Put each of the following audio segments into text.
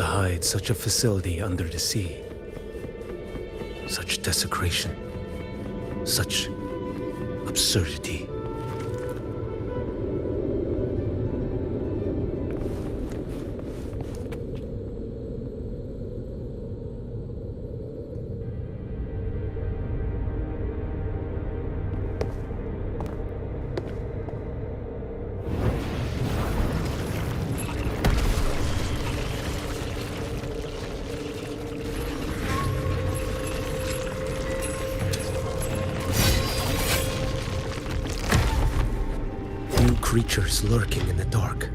To hide such a facility under the sea. Such desecration. Such absurdity. Creatures lurking in the dark.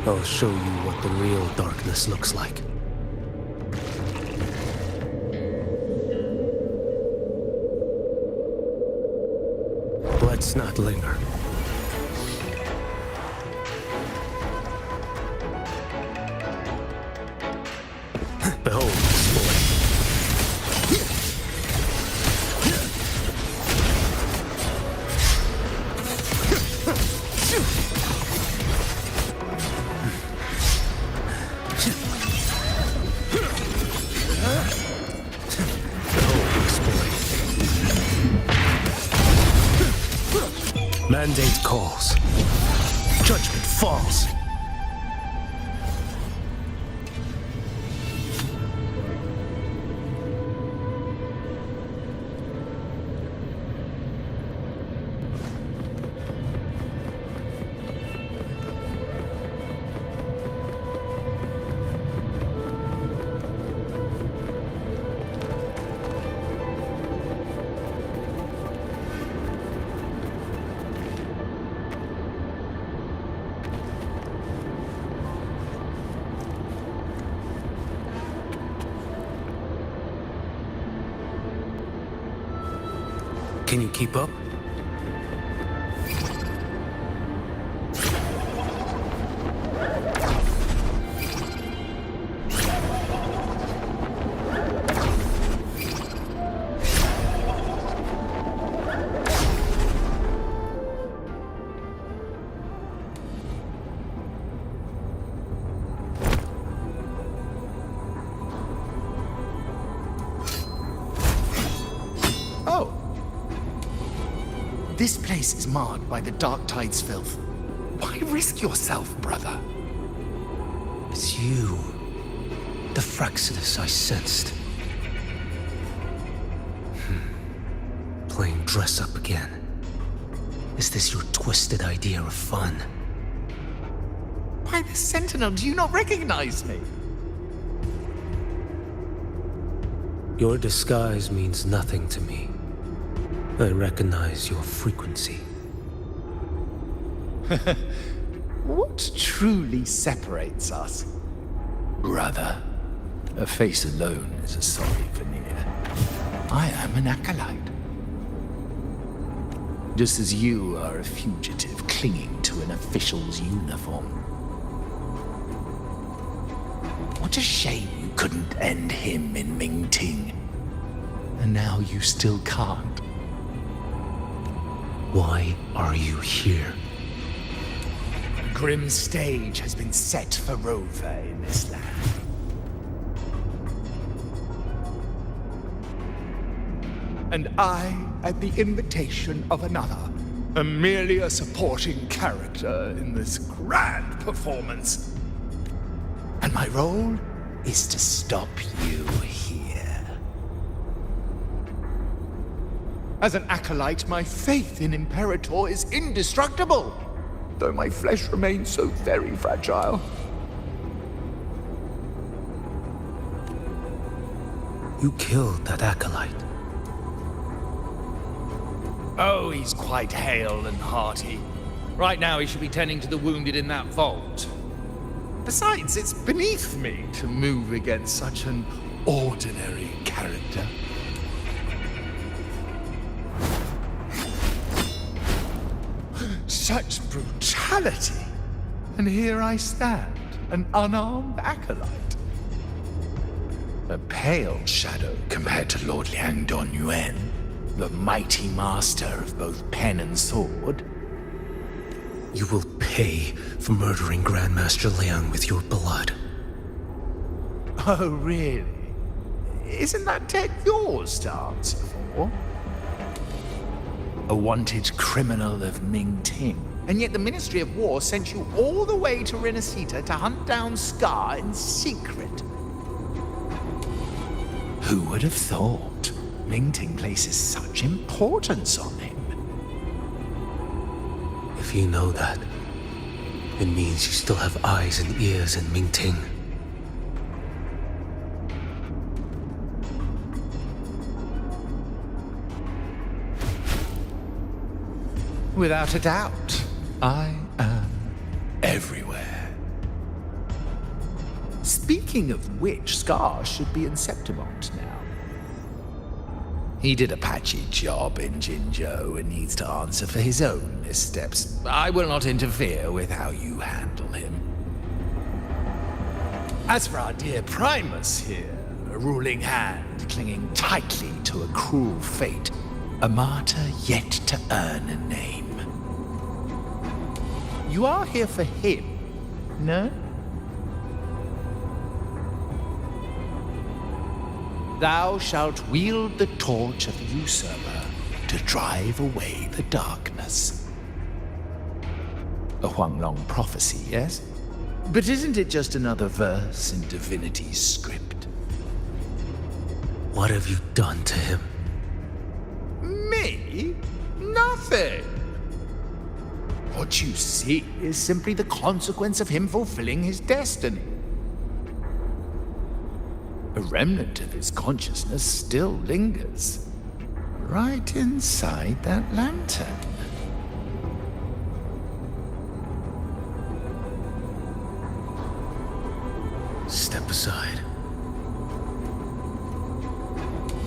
I'll show you what the real darkness looks like. Let's not linger. Behold this boy. Mandate calls. Judgment falls. Can you keep up? This place is marred by the Dark Tide's filth. Why risk yourself, brother? It's you. The Fraxidus I sensed. Playing dress up again. Is this your twisted idea of fun? Why, the Sentinel, do you not recognize me? Your disguise means nothing to me. I recognize your frequency. What truly separates us? Brother, a face alone is a sorry veneer. I am an acolyte. Just as you are a fugitive clinging to an official's uniform. What a shame you couldn't end him in Mingting. And now you still can't. Why are you here? A grim stage has been set for Rover in this land. And I, at the invitation of another, am merely a supporting character in this grand performance. And my role is to stop you here. As an acolyte, my faith in Imperator is indestructible, though my flesh remains so very fragile. You killed that acolyte. Oh, he's quite hale and hearty. Right now he should be tending to the wounded in that vault. Besides, it's beneath me to move against such an ordinary character. Such brutality! And here I stand, an unarmed acolyte. A pale shadow compared to Lord Liang Don Yuan, the mighty master of both pen and sword. You will pay for murdering Grandmaster Liang with your blood. Oh, really? Isn't that tech yours to answer for? A wanted criminal of Ming Ting. And yet the Ministry of War sent you all the way to Renacita to hunt down Scar in secret. Who would have thought Ming Ting places such importance on him? If you know that, it means you still have eyes and ears in Mingting. Without a doubt, I am everywhere. Speaking of which, Scar should be in Septimont now. He did a patchy job in Jinzhou and needs to answer for his own missteps. I will not interfere with how you handle him. As for our dear Primus here, a ruling hand clinging tightly to a cruel fate, a martyr yet to earn a name. You are here for him, no? Thou shalt wield the torch of the usurper to drive away the darkness. A Huanglong prophecy, yes? But isn't it just another verse in Divinity's script? What have you done to him? Me? Nothing. What you see is simply the consequence of him fulfilling his destiny. A remnant of his consciousness still lingers, right inside that lantern. Step aside.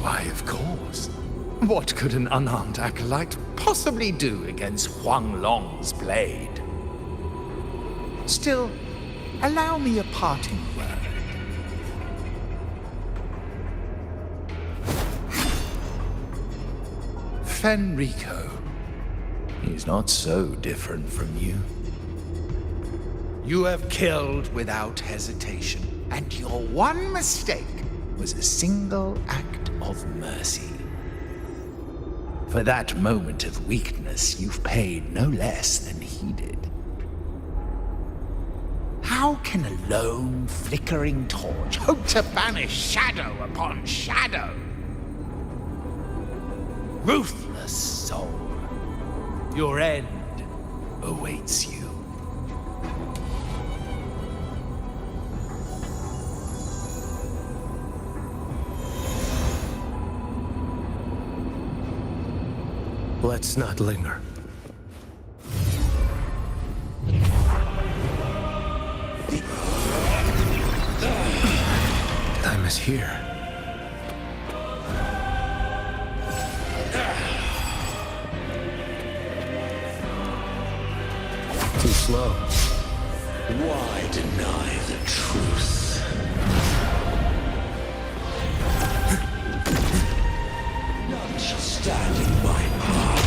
Why, of course. What could an unarmed acolyte possibly do against Huanglong's blade? Still, allow me a parting word. Fenrico. He's not so different from you. You have killed without hesitation, and your one mistake was a single act of mercy. For that moment of weakness, you've paid no less than he did. How can a lone, flickering torch hope to banish shadow upon shadow? Ruthless soul, your end awaits you. Let's not linger. Time is here. Too slow. Why deny the truth? Not just standing my path.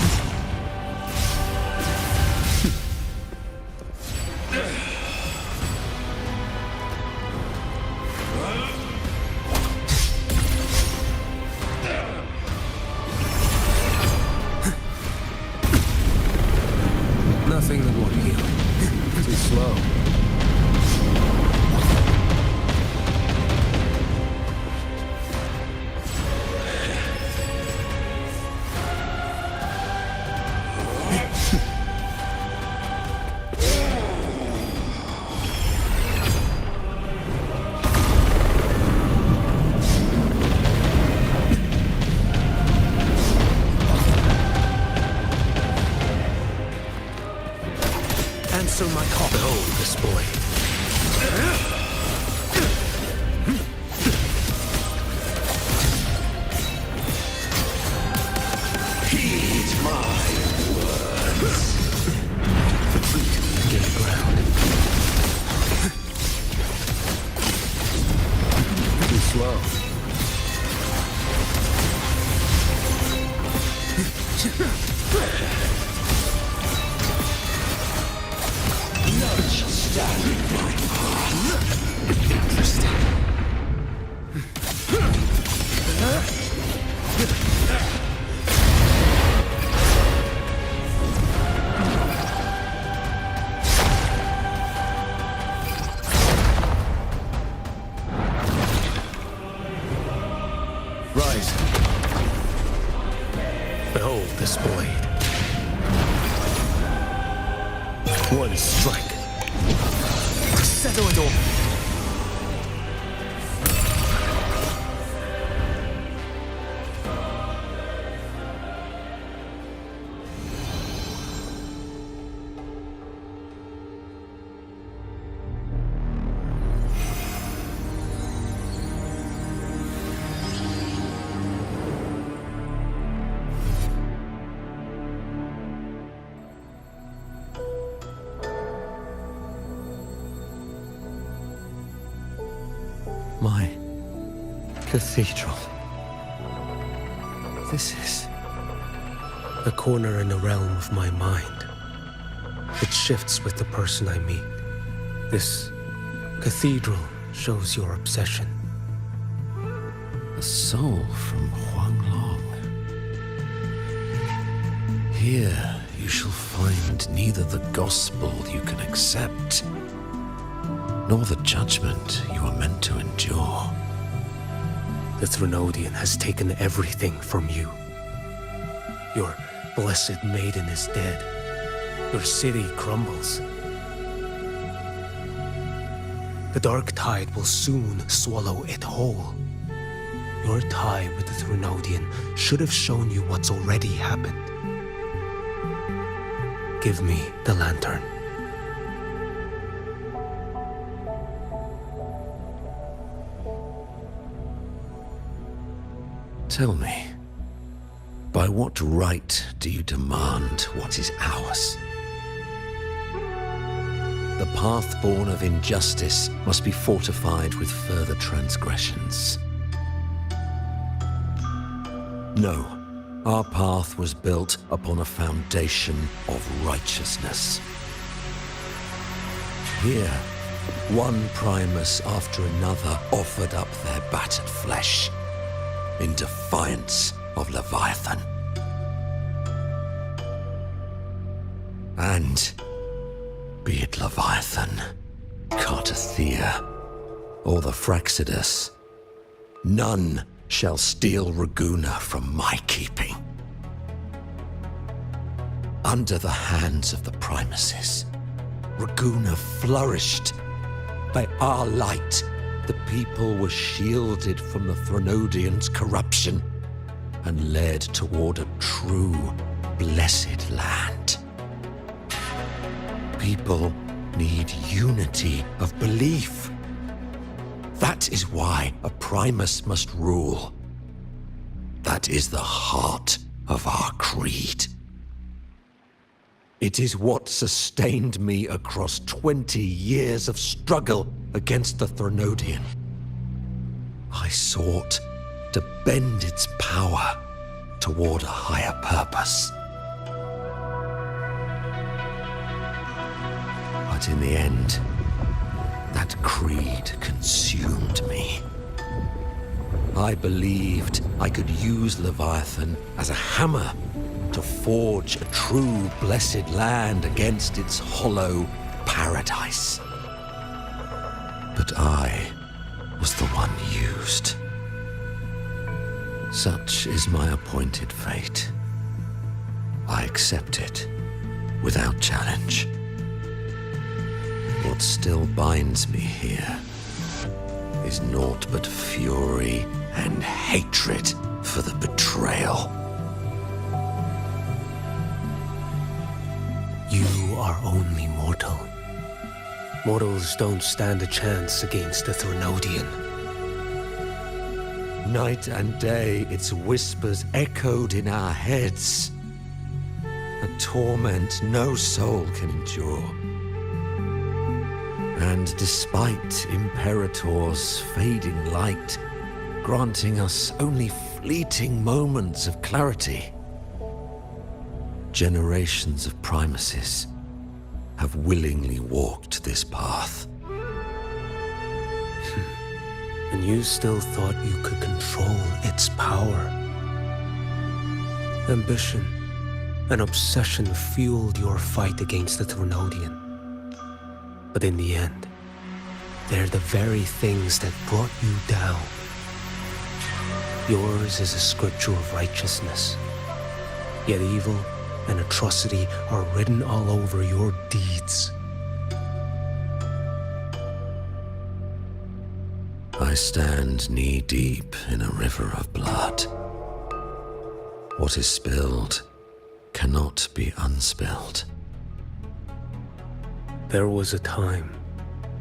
Nothing that won't heal. Too slow. Answer my call. Behold this boy. Heed my words. Retreat. Gain ground. Too slow. Not just standing my path. Interesting. One strike. Settle it all. My cathedral. This is... A corner in the realm of my mind. It shifts with the person I meet. This cathedral shows your obsession. a soul from Huanglong. Here you shall find neither the gospel you can accept, nor the judgment you are meant to endure. The Threnodian has taken everything from you. Your blessed maiden is dead. Your city crumbles. The dark tide will soon swallow it whole. Your tie with the Threnodian should have shown you what's already happened. Give me the lantern. Tell me, by what right do you demand what is ours? The path born of injustice must be fortified with further transgressions. No, our path was built upon a foundation of righteousness. Here, one Primus after another offered up their battered flesh in defiance of Leviathan. And be it Leviathan, Cartathea, or the Fraxidus, none shall steal Raguna from my keeping. Under the hands of the Primuses, Raguna flourished. By our light, the people were shielded from the Threnodians' corruption and led toward a true, blessed land. People need unity of belief. That is why a Primus must rule. That is the heart of our creed. It is what sustained me across 20 years of struggle against the Threnodian. I sought to bend its power toward a higher purpose. But in the end, that creed consumed me. I believed I could use Leviathan as a hammer to forge a true blessed land against its hollow paradise. But I was the one used. Such is my appointed fate. I accept it without challenge. What still binds me here is naught but fury and hatred for the betrayal. You are only mortal. Mortals don't stand a chance against the Threnodian. Night and day, its whispers echoed in our heads. A torment no soul can endure. And despite Imperator's fading light, granting us only fleeting moments of clarity, generations of Primuses have willingly walked this path. And you still thought you could control its power. Ambition and obsession fueled your fight against the Threnodian. But in the end, they're the very things that brought you down. Yours is a scripture of righteousness, yet evil and atrocity are written all over your deeds. I stand knee-deep in a river of blood. What is spilled cannot be unspilled. There was a time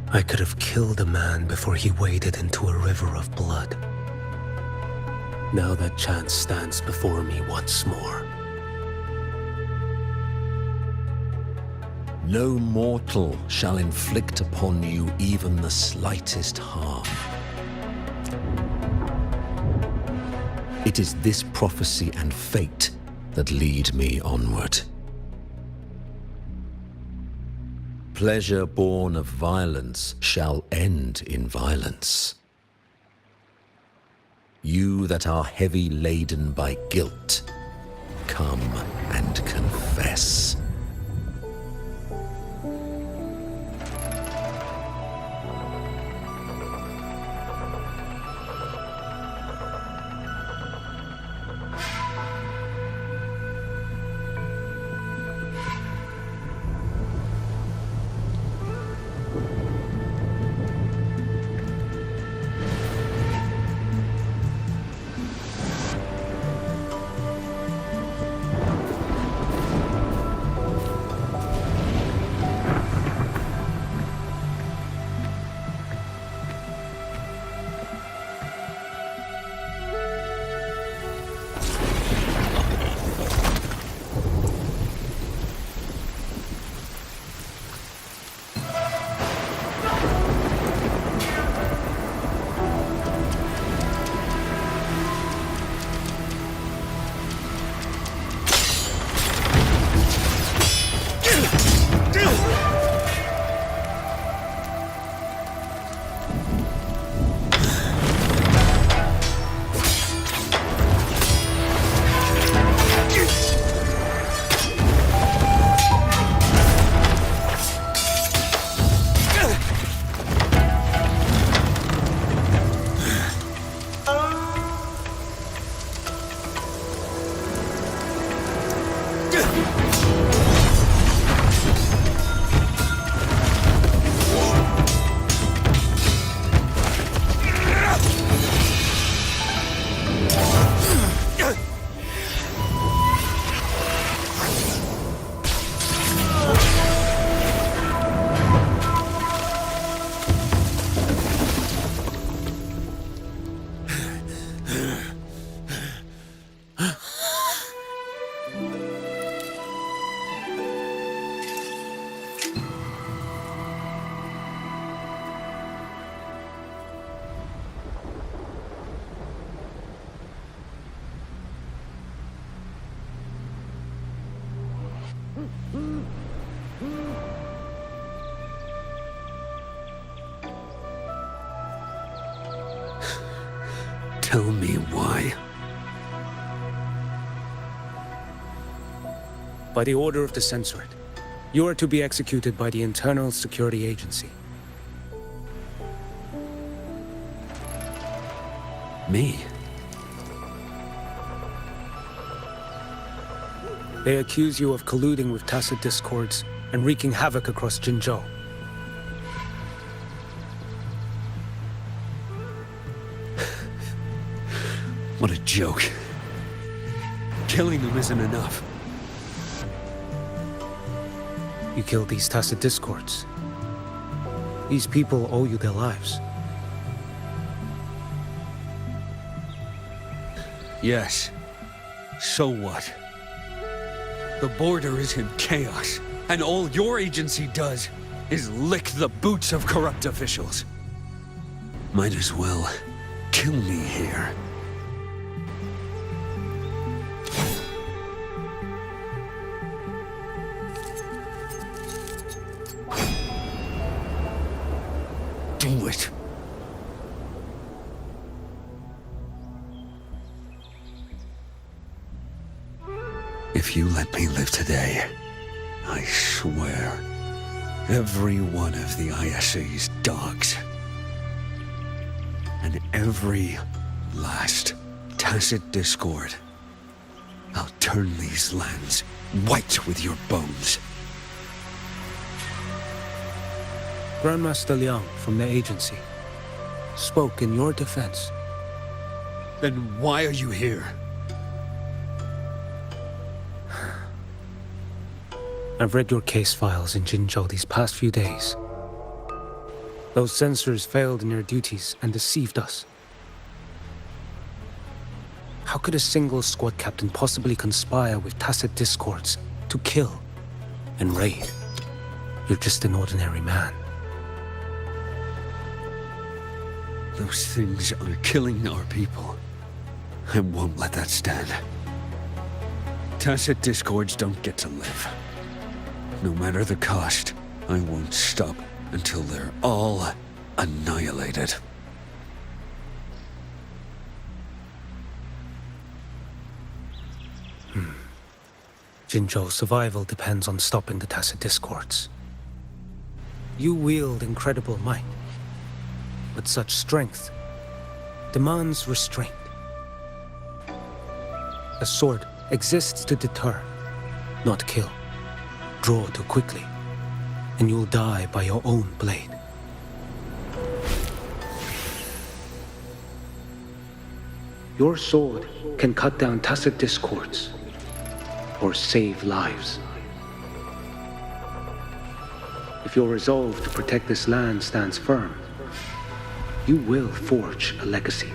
I could have killed a man before he waded into a river of blood. Now that chance stands before me once more. No mortal shall inflict upon you even the slightest harm. It is this prophecy and fate that lead me onward. Pleasure born of violence shall end in violence. You that are heavy laden by guilt, come and confess. Tell me why. By the order of the Censorate, you are to be executed by the Internal Security Agency. Me? They accuse you of colluding with tacit discords and wreaking havoc across Jinzhou. What a joke. Killing them isn't enough. You killed these tacit discords. These people owe you their lives. Yes. So what? The border is in chaos, and all your agency does is lick the boots of corrupt officials. Might as well kill me here. Do it. If you let me live today, I swear, every one of the ISA's dogs, and every last tacit discord, I'll turn these lands white with your bones. Grandmaster Liang from the agency spoke in your defense. Then why are you here? I've read your case files in Jinzhou these past few days. Those censors failed in their duties and deceived us. How could a single squad captain possibly conspire with tacit discords to kill and raid? You're just an ordinary man. Those things are killing our people. I won't let that stand. Tacit discords don't get to live. No matter the cost, I won't stop until they're all annihilated. Jinzhou's survival depends on stopping the tacit discords. You wield incredible might, but such strength demands restraint. A sword exists to deter, not kill. Draw too quickly, and you'll die by your own blade. Your sword can cut down tacit discords, or save lives. If your resolve to protect this land stands firm, you will forge a legacy.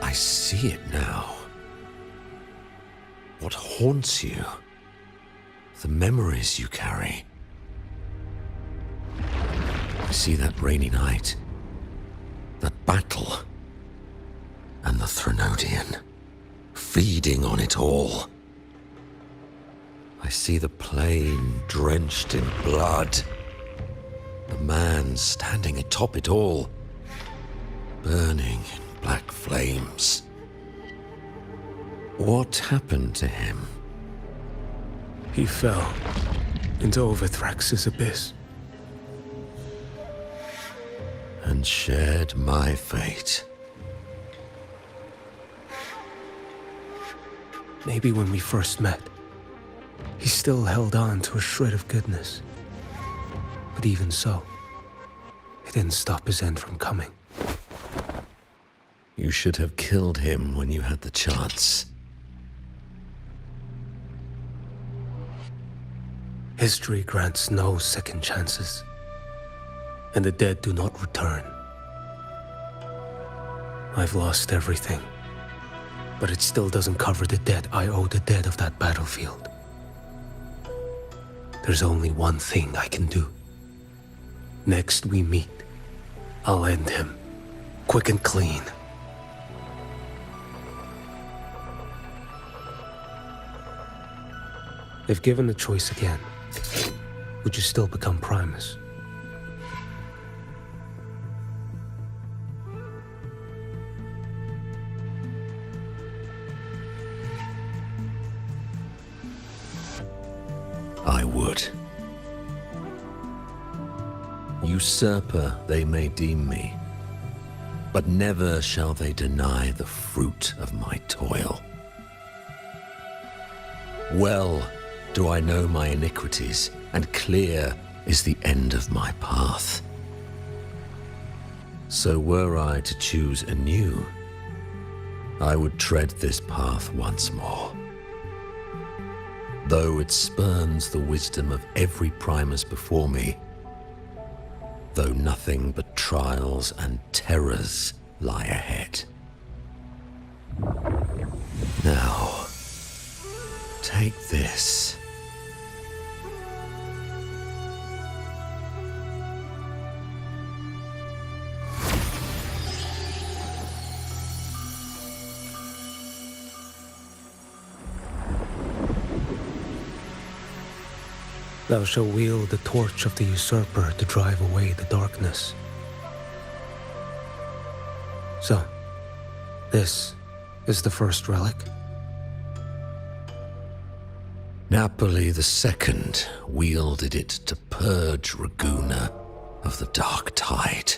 I see it now. What haunts you? The memories you carry. I see that rainy night, that battle, and the Threnodian, feeding on it all. I see the plain drenched in blood, the man standing atop it all, burning in black flames. What happened to him? He fell into Overthrax's abyss. And shared my fate. Maybe when we first met, he still held on to a shred of goodness. But even so, it didn't stop his end from coming. You should have killed him when you had the chance. History grants no second chances, and the dead do not return. I've lost everything, but it still doesn't cover the debt I owe the dead of that battlefield. There's only one thing I can do. Next we meet, I'll end him, quick and clean. If given the choice again, would you still become Primus? I would. Usurper they may deem me, but never shall they deny the fruit of my toil. Well do I know my iniquities, and clear is the end of my path. So were I to choose anew, I would tread this path once more. Though it spurns the wisdom of every Primus before me, though nothing but trials and terrors lie ahead. Now, take this. Thou shalt wield the torch of the usurper to drive away the darkness. So, this is the first relic? Napoli II wielded it to purge Raguna of the dark tide.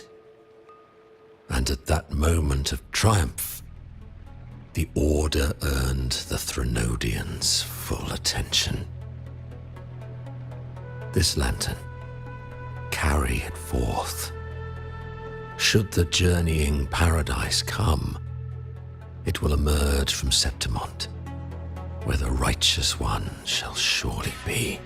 And at that moment of triumph, the Order earned the Threnodians full attention. This lantern, carry it forth. Should the journeying paradise come, it will emerge from Septimont, where the righteous one shall surely be.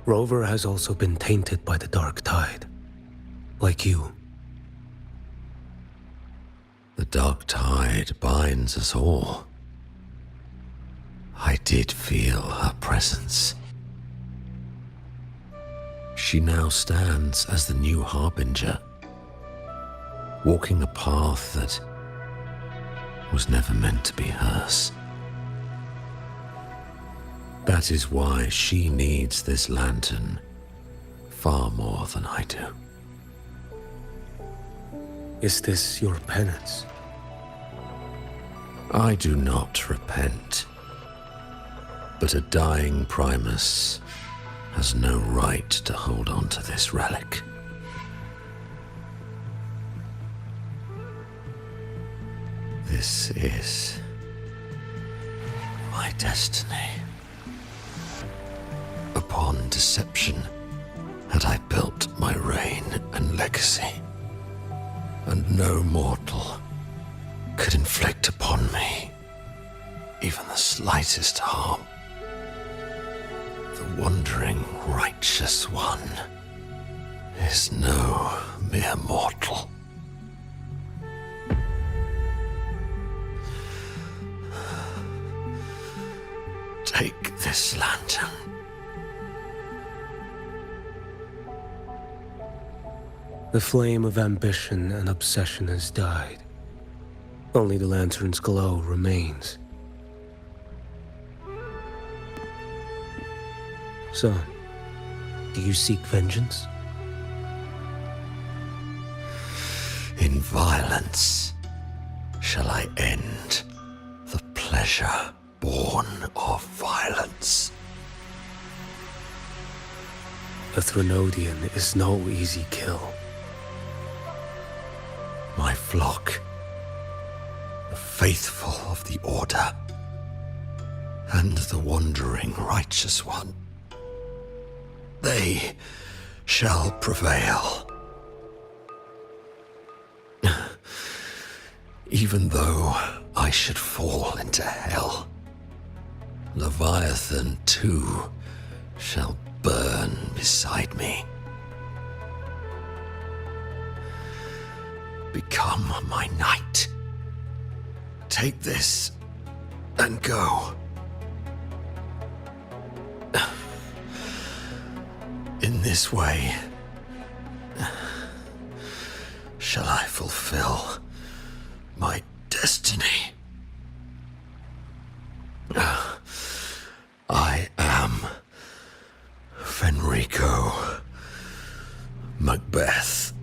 Rover has also been tainted by the dark tide, like you. The dark tide binds us all. I did feel her presence. She now stands as the new harbinger, walking a path that was never meant to be hers. That is why she needs this lantern far more than I do. Is this your penance? I do not repent, but a dying Primus has no right to hold on to this relic. This is my destiny. Upon deception had I built my reign and legacy, and no mortal could inflict upon me even the slightest harm. The wandering righteous one is no mere mortal. Take this lantern. The flame of ambition and obsession has died. Only the lantern's glow remains. So, do you seek vengeance? In violence shall I end the pleasure born of violence. A Threnodian is no easy kill. My flock, the faithful of the Order, and the wandering righteous one, they shall prevail. Even though I should fall into hell, Leviathan too shall burn beside me. Become my knight. Take this and go. In this way, shall I fulfill my destiny. I am Fenrico Macbeth.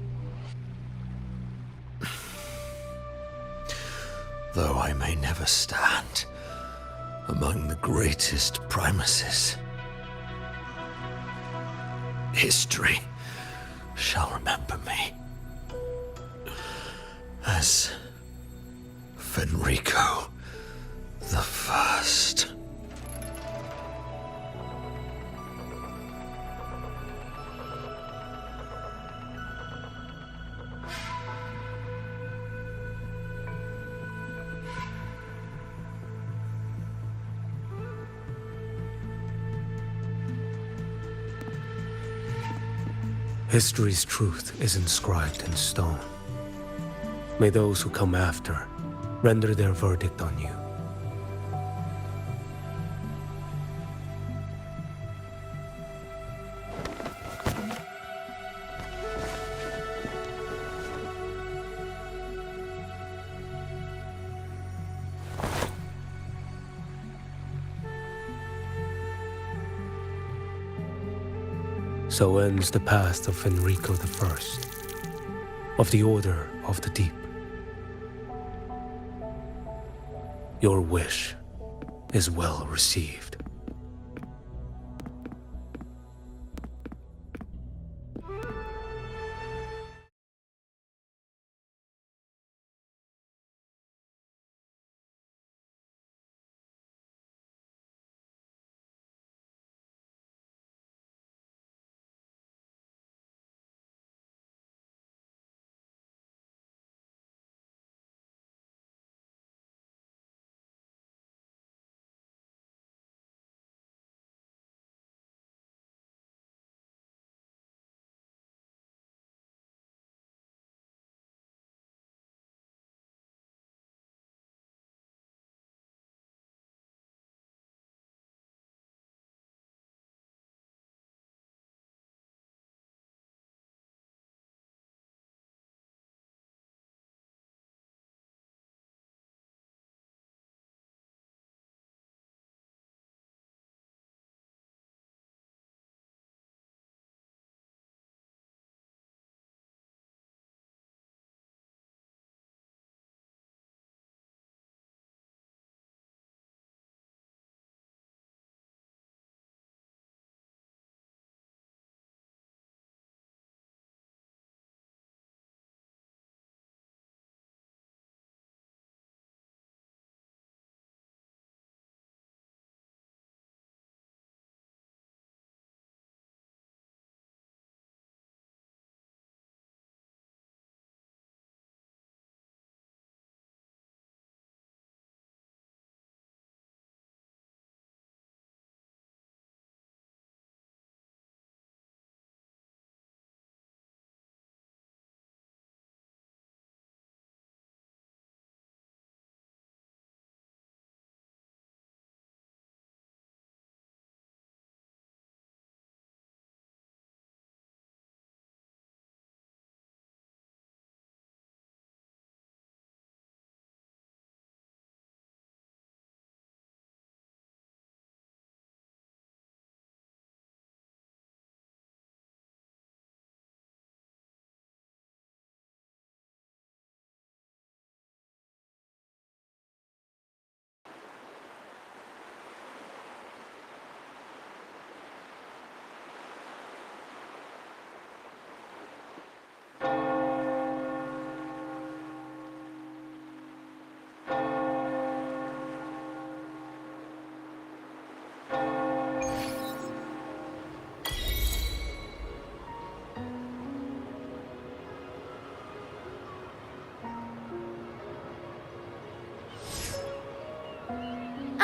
Though I may never stand among the greatest Primuses, history shall remember me as Fenrico the First. History's truth is inscribed in stone. May those who come after render their verdict on you. So ends the past of Enrico I, of the Order of the Deep. Your wish is well received.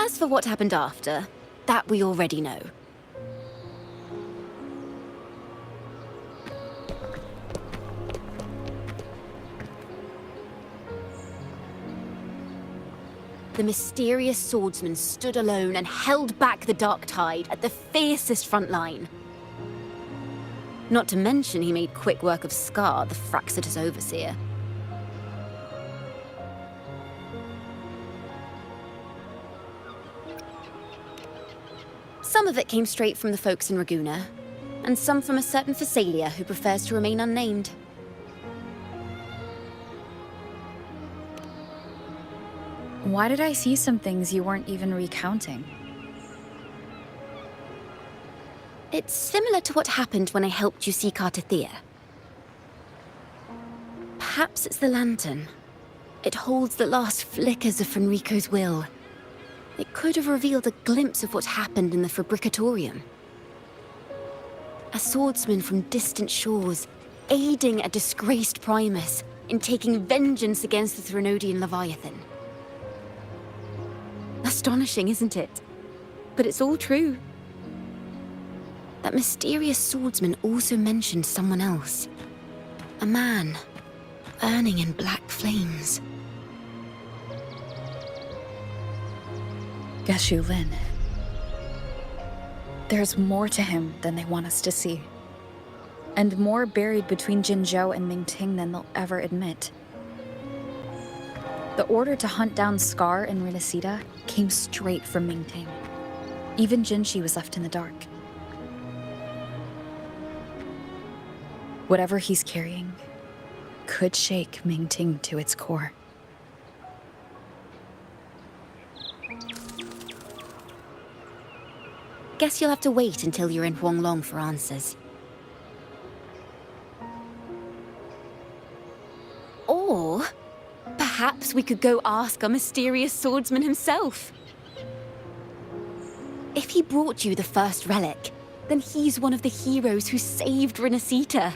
As for what happened after, that we already know. The mysterious swordsman stood alone and held back the dark tide at the fiercest front line. Not to mention he made quick work of Scar, the Fraxitous overseer. Some of it came straight from the folks in Raguna, and some from a certain Phasalia who prefers to remain unnamed. Why did I see some things you weren't even recounting? It's similar to what happened when I helped you seek Artathea. Perhaps it's the lantern. It holds the last flickers of Fenrico's will. It could have revealed a glimpse of what happened in the Fabricatorium. A swordsman from distant shores, aiding a disgraced Primus in taking vengeance against the Threnodian Leviathan. Astonishing, isn't it? But it's all true. That mysterious swordsman also mentioned someone else. A man, burning in black flames. Geshu Lin. There's more to him than they want us to see. And more buried between Jinzhou and Mingting than they'll ever admit. The order to hunt down Scar and Renacida came straight from Mingting. Even Jinshi was left in the dark. Whatever he's carrying could shake Mingting to its core. Guess you'll have to wait until you're in Huanglong for answers. Or perhaps we could go ask our mysterious swordsman himself. If he brought you the first relic, then he's one of the heroes who saved Renacita.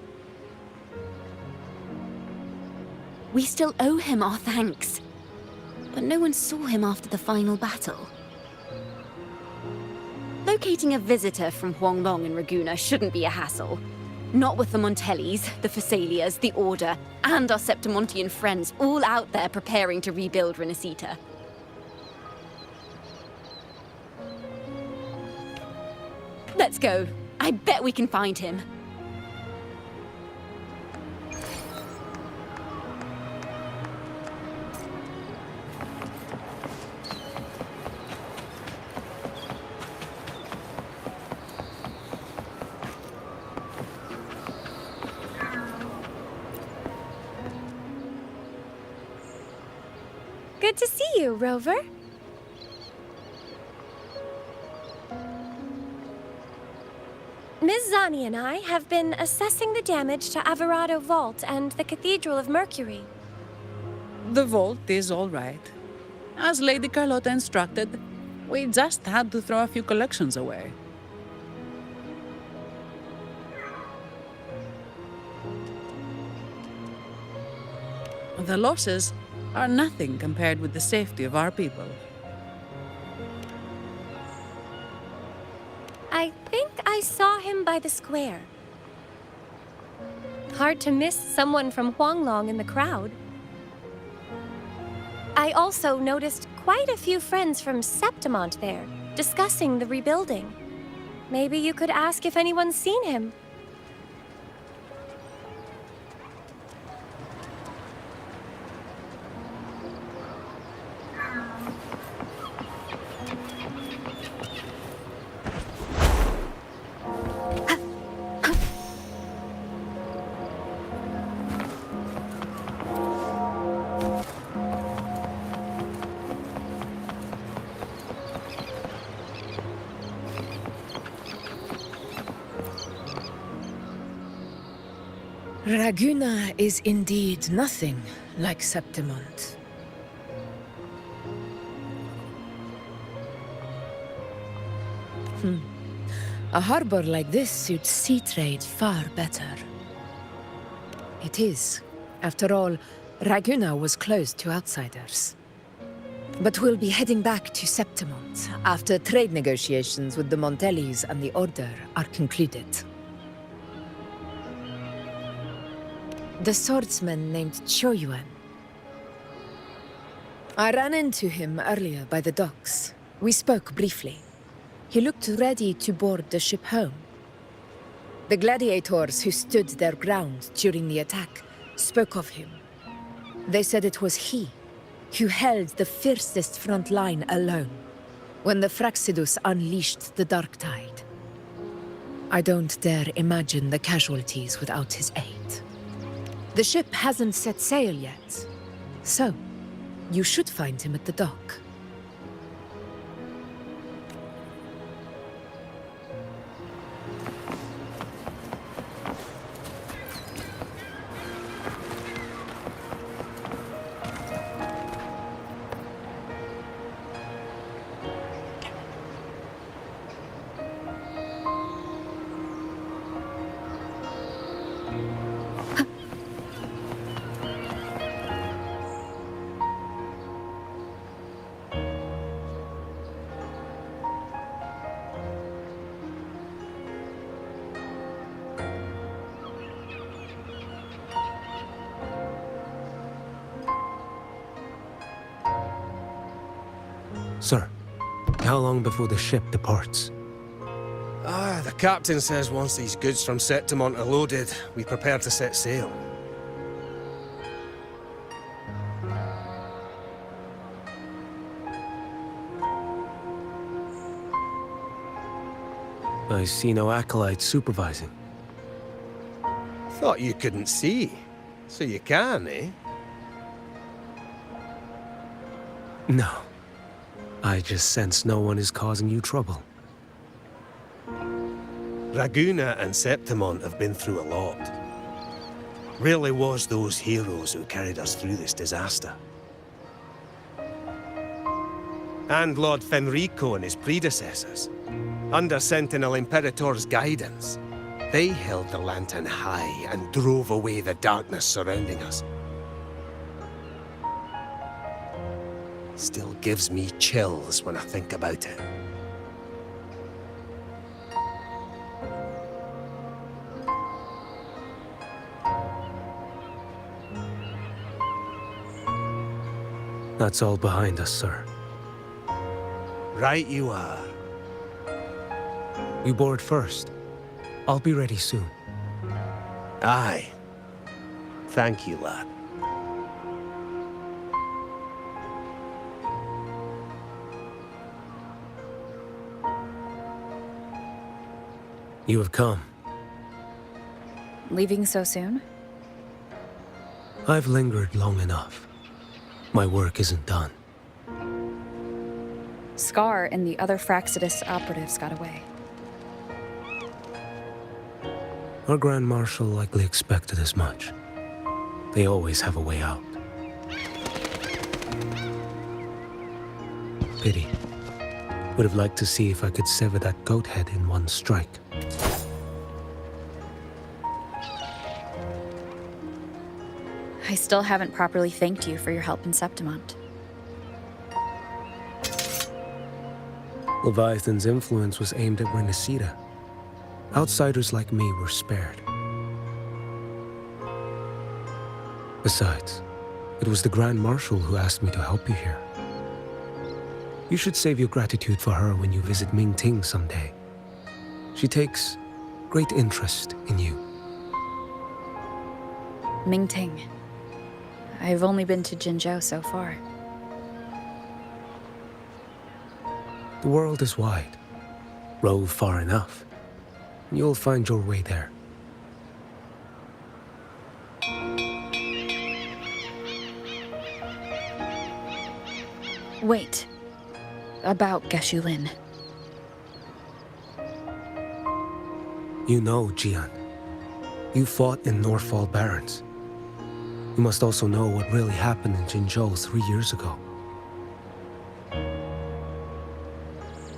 We still owe him our thanks, but no one saw him after the final battle. Locating a visitor from Huanglong and Raguna shouldn't be a hassle. Not with the Montellis, the Phassalias, the Order, and our Septimontian friends all out there preparing to rebuild Renacita. Let's go. I bet we can find him. Good to see you, Rover. Ms. Zani and I have been assessing the damage to Averado Vault and the Cathedral of Mercury. The vault is all right. As Lady Carlotta instructed, we just had to throw a few collections away. The losses are nothing compared with the safety of our people. I think I saw him by the square. Hard to miss someone from Huanglong in the crowd. I also noticed quite a few friends from Septimont there, discussing the rebuilding. Maybe you could ask if anyone's seen him. Raguna is indeed nothing like Septimont. A harbor like this suits sea trade far better. It is. After all, Raguna was closed to outsiders. But we'll be heading back to Septimont after trade negotiations with the Montellis and the Order are concluded. The swordsman named Choyuan. I ran into him earlier by the docks. We spoke briefly. He looked ready to board the ship home. The gladiators who stood their ground during the attack spoke of him. They said it was he who held the fiercest front line alone when the Fraxidus unleashed the Dark Tide. I don't dare imagine the casualties without his aid. The ship hasn't set sail yet, so you should find him at the dock. Sir, how long before the ship departs? The captain says once these goods from Septimont are loaded, we prepare to set sail. I see no acolytes supervising. Thought you couldn't see. So you can, eh? No. I just sense no one is causing you trouble. Raguna and Septimont have been through a lot. Really was those heroes who carried us through this disaster. And Lord Fenrico and his predecessors, under Sentinel Imperator's guidance, they held the lantern high and drove away the darkness surrounding us. Still gives me chills when I think about it. That's all behind us, sir. Right you are. You board first. I'll be ready soon. Aye. Thank you, lad. You have come. Leaving so soon? I've lingered long enough. My work isn't done. Scar and the other Fraxidus operatives got away. Our Grand Marshal likely expected as much. They always have a way out. Pity. Would have liked to see if I could sever that goat head in one strike. I still haven't properly thanked you for your help in Septimont. Leviathan's influence was aimed at Renacida. Outsiders like me were spared. Besides, it was the Grand Marshal who asked me to help you here. You should save your gratitude for her when you visit Ming Ting someday. She takes great interest in you. Ming Ting. I've only been to Jinzhou so far. The world is wide. Rove far enough, and you'll find your way there. Wait. About Geshu Lin. You know, Jian. You fought in Norfall Barrens. You must also know what really happened in Jinzhou 3 years ago.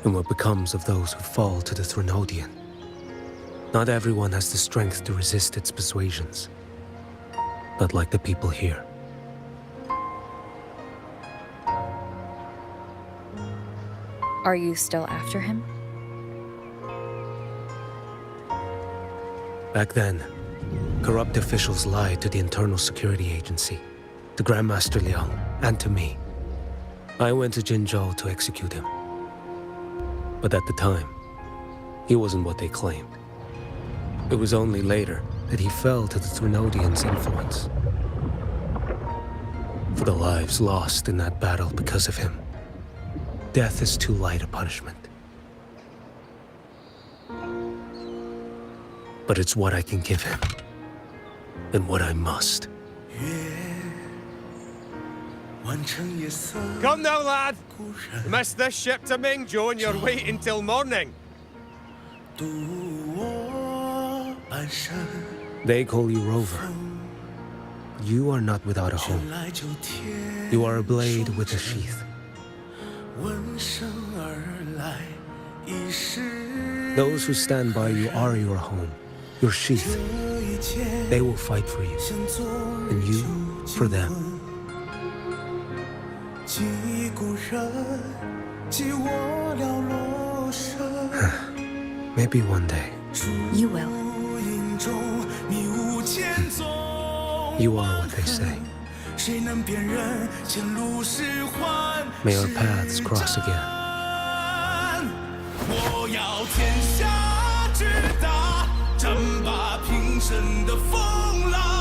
And what becomes of those who fall to the Threnodian. Not everyone has the strength to resist its persuasions. Not like the people here. Are you still after him? Back then, corrupt officials lied to the Internal Security Agency, to Grandmaster Liang, and to me. I went to Jinzhou to execute him. But at the time, he wasn't what they claimed. It was only later that he fell to the Threnodians' influence. For the lives lost in that battle because of him, death is too light a punishment. But it's what I can give him, and what I must. Come now, lad! You missed this ship to Mingzhou and you're waiting till morning. They call you Rover. You are not without a home. You are a blade with a sheath. Those who stand by you are your home, your sheath. They will fight for you, and you for them. Maybe one day. You will. You are what they say. May our paths cross again. 我要天下之大，战罢平生的风浪。